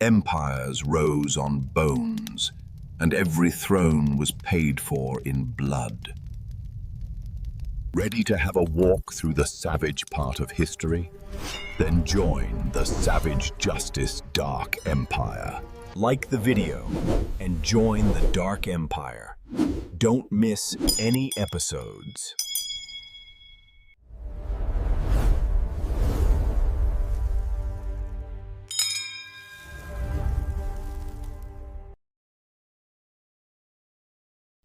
Empires rose on bones, and every throne was paid for in blood. Ready to have a walk through the savage part of history? Then join the Savage Justice Dark Empire. Like the video and join the Dark Empire. Don't miss any episodes.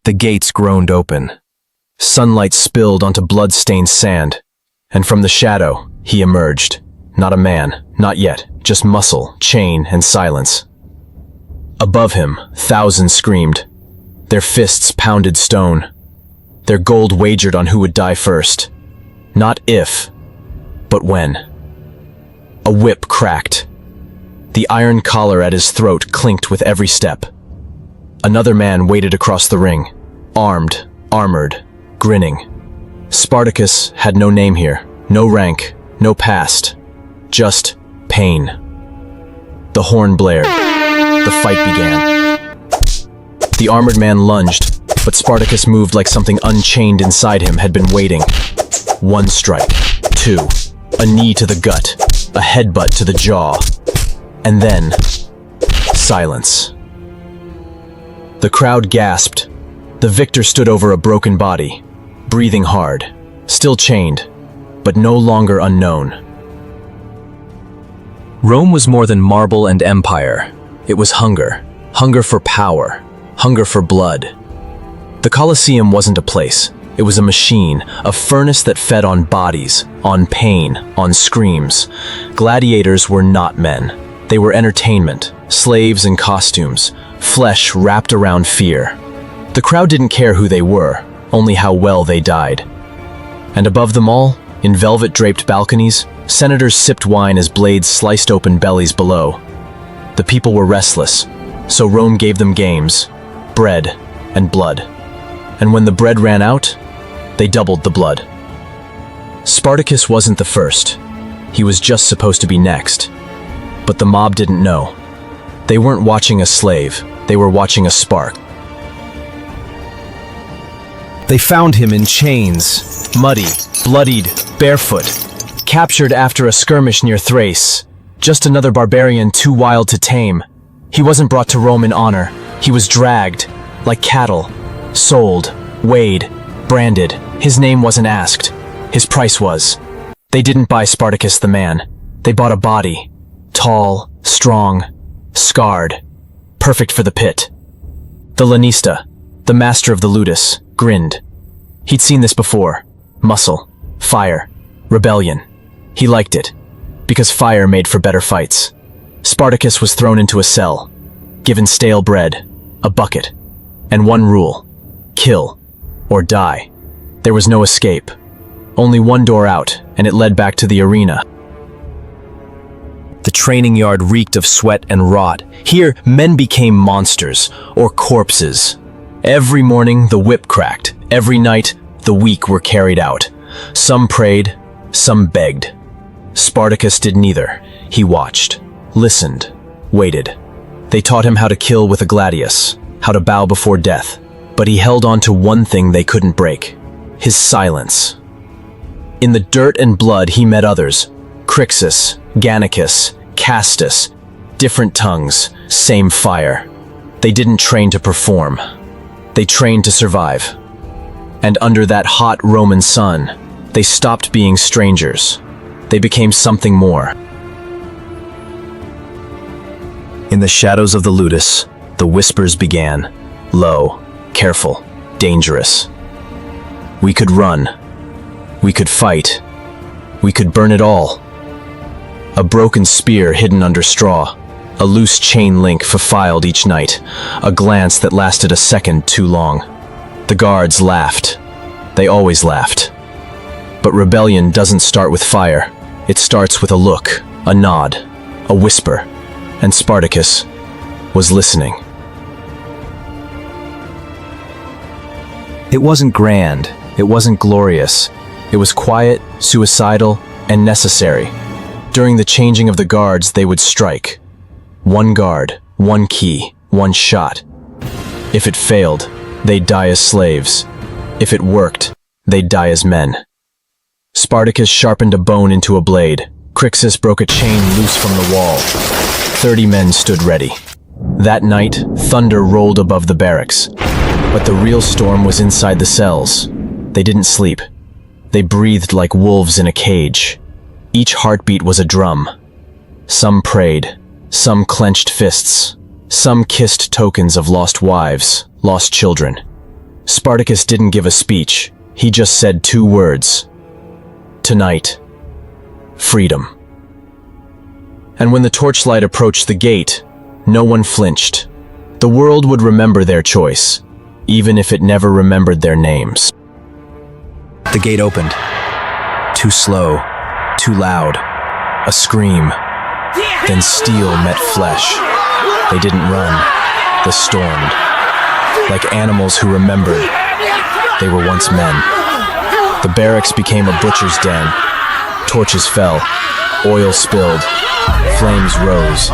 The gates groaned open. Sunlight spilled onto blood-stained sand, and from the shadow, he emerged. Not a man, not yet, just muscle, chain, and silence. Above him, thousands screamed. Their fists pounded stone. Their gold wagered on who would die first. Not if, but when. A whip cracked. The iron collar at his throat clinked with every step. Another man waded across the ring, armed, armored, grinning. Spartacus had no name here, no rank, no past, just pain. The horn blared. The fight began. The armored man lunged, but Spartacus moved like something unchained inside him had been waiting. One strike, two, a knee to the gut, a headbutt to the jaw, and then silence. The crowd gasped. The victor stood over a broken body, breathing hard, still chained, but no longer unknown. Rome was more than marble and empire. It was hunger. Hunger for power. Hunger for blood. The Colosseum wasn't a place. It was a machine, a furnace that fed on bodies, on pain, on screams. Gladiators were not men. They were entertainment, slaves in costumes, flesh wrapped around fear. The crowd didn't care who they were, only how well they died. And above them all, in velvet-draped balconies, senators sipped wine as blades sliced open bellies below. The people were restless, so Rome gave them games, bread, and blood. And when the bread ran out, they doubled the blood. Spartacus wasn't the first. He was just supposed to be next. But the mob didn't know. They weren't watching a slave, they were watching a spark. They found him in chains, muddy, bloodied, barefoot, captured after a skirmish near Thrace. Just another barbarian too wild to tame. He wasn't brought to Rome in honor. He was dragged, like cattle, sold, weighed, branded. His name wasn't asked. His price was. They didn't buy Spartacus the man. They bought a body. Tall, strong, scarred, perfect for the pit. The lanista, the master of the ludus, grinned. He'd seen this before. Muscle, fire, rebellion. He liked it, because fire made for better fights. Spartacus was thrown into a cell, given stale bread, a bucket, and one rule: kill or die. There was no escape. Only one door out, and it led back to the arena. The training yard reeked of sweat and rot. Here, men became monsters, or corpses. Every morning, the whip cracked. Every night, the weak were carried out. Some prayed, some begged. Spartacus did neither. He watched, listened, waited. They taught him how to kill with a gladius, how to bow before death. But he held on to one thing they couldn't break: his silence. In the dirt and blood, he met others: Crixus, Gannicus, Castus, different tongues, same fire. They didn't train to perform. They trained to survive. And under that hot Roman sun, they stopped being strangers. They became something more. In the shadows of the ludus, the whispers began, low, careful, dangerous. We could run. We could fight. We could burn it all. A broken spear hidden under straw, a loose chain link fulfilled each night, a glance that lasted a second too long. The guards laughed. They always laughed. But rebellion doesn't start with fire. It starts with a look, a nod, a whisper. And Spartacus was listening. It wasn't grand. It wasn't glorious. It was quiet, suicidal, and necessary. During the changing of the guards, they would strike. One guard, one key, one shot. If it failed, they'd die as slaves. If it worked, they'd die as men. Spartacus sharpened a bone into a blade. Crixus broke a chain loose from the wall. 30 men stood ready. That night, thunder rolled above the barracks. But the real storm was inside the cells. They didn't sleep. They breathed like wolves in a cage. Each heartbeat was a drum. Some prayed. Some clenched fists. Some kissed tokens of lost wives, lost children. Spartacus didn't give a speech. He just said 2 words. Tonight. Freedom. And when the torchlight approached the gate, no one flinched. The world would remember their choice, even if it never remembered their names. The gate opened. Too slow, too loud. A scream. Then steel met flesh. They didn't run. They stormed. Like animals who remembered. They were once men. The barracks became a butcher's den. Torches fell. Oil spilled. Flames rose.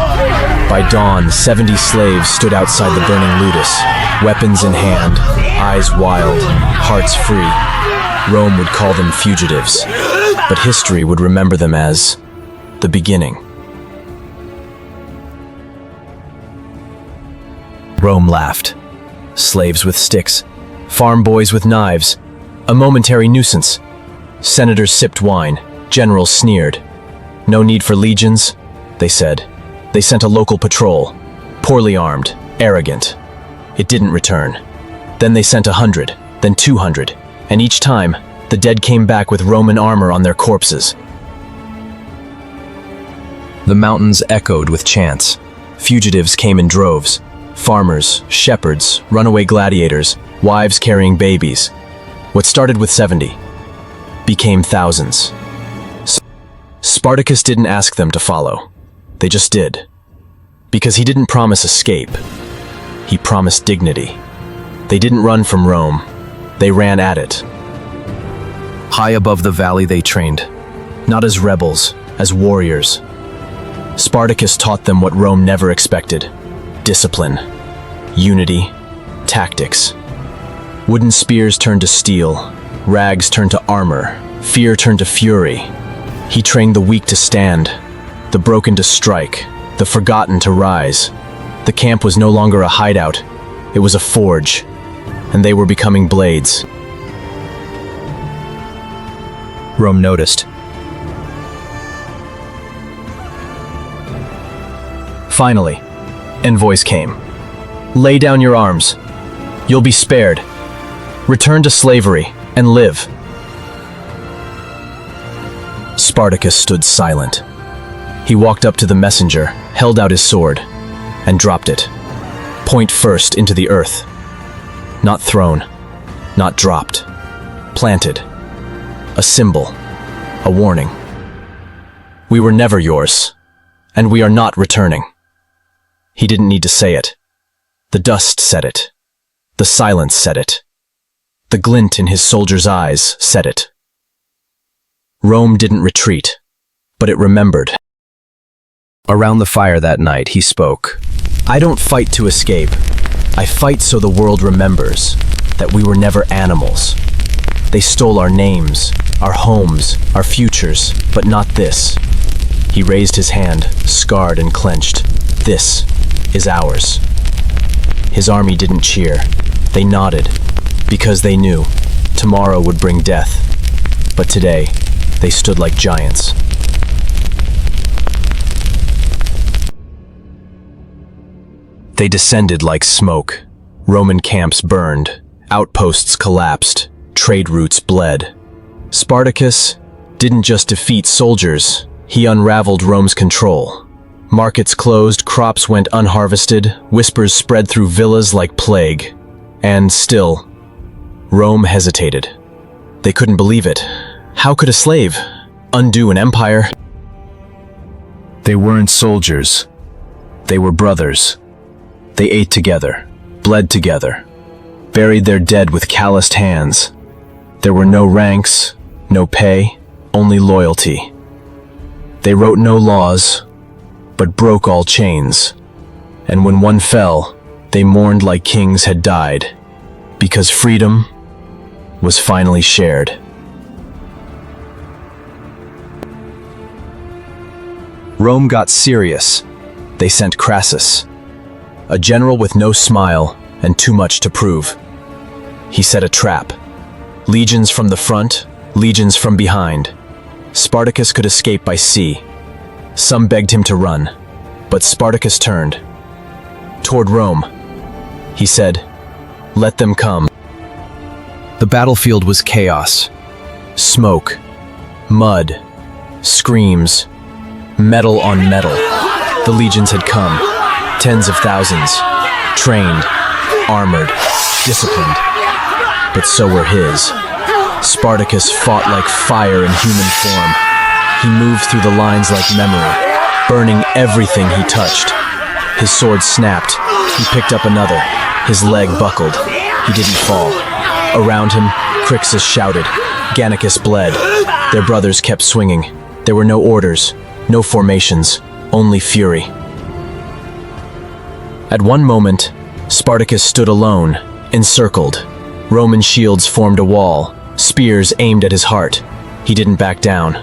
By dawn, 70 slaves stood outside the burning ludus, weapons in hand, eyes wild, hearts free. Rome would call them fugitives, but history would remember them as the beginning. Rome laughed. Slaves with sticks, farm boys with knives, a momentary nuisance. Senators sipped wine, generals sneered. No need for legions, they said. They sent a local patrol, poorly armed, arrogant. It didn't return. Then they sent 100, then 200, and each time, the dead came back with Roman armor on their corpses. The mountains echoed with chants. Fugitives came in droves. Farmers, shepherds, runaway gladiators, wives carrying babies. What started with 70 became thousands. Spartacus didn't ask them to follow. They just did. Because he didn't promise escape. He promised dignity. They didn't run from Rome. They ran at it. High above the valley they trained. Not as rebels, as warriors. Spartacus taught them what Rome never expected. Discipline, unity, tactics. Wooden spears turned to steel, rags turned to armor, fear turned to fury. He trained the weak to stand, the broken to strike, the forgotten to rise. The camp was no longer a hideout, it was a forge, and they were becoming blades. Rome noticed. Finally, envoys came. Lay down your arms. You'll be spared. Return to slavery and live. Spartacus stood silent. He walked up to the messenger, held out his sword, and dropped it. Point first into the earth. Not thrown, not dropped. Planted. A symbol. A warning. We were never yours, and we are not returning. He didn't need to say it. The dust said it. The silence said it. The glint in his soldiers' eyes said it. Rome didn't retreat, but it remembered. Around the fire that night, he spoke. I don't fight to escape. I fight so the world remembers that we were never animals. They stole our names, our homes, our futures, but not this. He raised his hand, scarred and clenched. This is ours. His army didn't cheer. They nodded, because they knew tomorrow would bring death. But today, they stood like giants. They descended like smoke. Roman camps burned, outposts collapsed, trade routes bled. Spartacus didn't just defeat soldiers, he unraveled Rome's control. Markets closed, crops went unharvested, whispers spread through villas like plague. And still, Rome hesitated. They couldn't believe it. How could a slave undo an empire? They weren't soldiers. They were brothers. They ate together, bled together, buried their dead with calloused hands. There were no ranks, no pay, only loyalty. They wrote no laws, but broke all chains. And when one fell, they mourned like kings had died, because freedom was finally shared. Rome got serious. They sent Crassus, a general with no smile and too much to prove. He set a trap. Legions from the front, legions from behind. Spartacus could escape by sea. Some begged him to run, but Spartacus turned toward Rome. He said, "Let them come." The battlefield was chaos. Smoke, mud, screams, metal on metal. The legions had come, tens of thousands, trained, armored, disciplined. But so were his. Spartacus fought like fire in human form. He moved through the lines like memory, burning everything he touched. His sword snapped. He picked up another. His leg buckled. He didn't fall. Around him, Crixus shouted. Gannicus bled. Their brothers kept swinging. There were no orders, no formations, only fury. At one moment, Spartacus stood alone, encircled. Roman shields formed a wall, spears aimed at his heart. He didn't back down.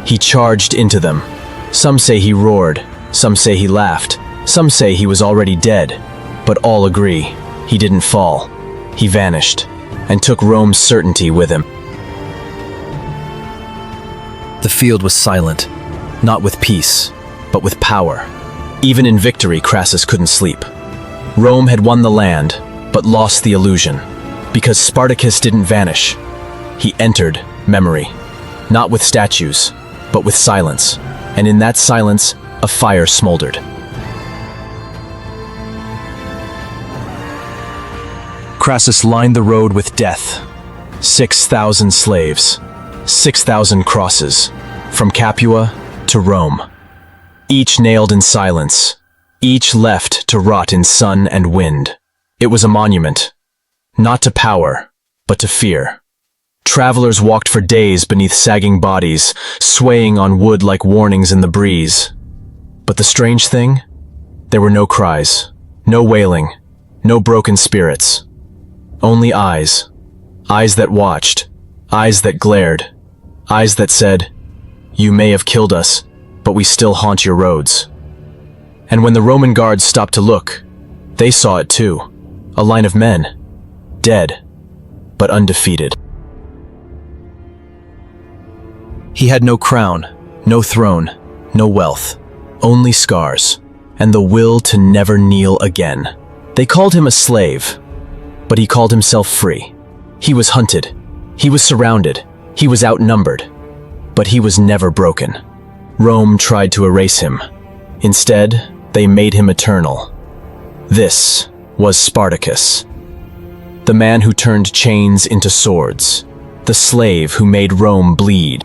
He charged into them. Some say he roared, some say he laughed, some say he was already dead, but all agree he didn't fall. He vanished, and took Rome's certainty with him. The field was silent, not with peace, but with power. Even in victory, Crassus couldn't sleep. Rome had won the land, but lost the illusion. Because Spartacus didn't vanish. He entered memory, not with statues, but with silence. And in that silence, a fire smoldered. Crassus lined the road with death. 6,000 slaves, 6,000 crosses, from Capua to Rome. Each nailed in silence, each left to rot in sun and wind. It was a monument, not to power, but to fear. Travelers walked for days beneath sagging bodies, swaying on wood like warnings in the breeze. But the strange thing? There were no cries, no wailing, no broken spirits. Only eyes. Eyes that watched, eyes that glared, eyes that said, "You may have killed us, but we still haunt your roads." And when the Roman guards stopped to look, they saw it too. A line of men, dead, but undefeated. He had no crown, no throne, no wealth, only scars, and the will to never kneel again. They called him a slave, but he called himself free. He was hunted, he was surrounded, he was outnumbered, but he was never broken. Rome tried to erase him. Instead, they made him eternal. This was Spartacus, the man who turned chains into swords, the slave who made Rome bleed.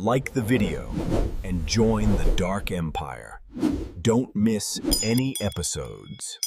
Like the video and join the Dark Empire. Don't miss any episodes.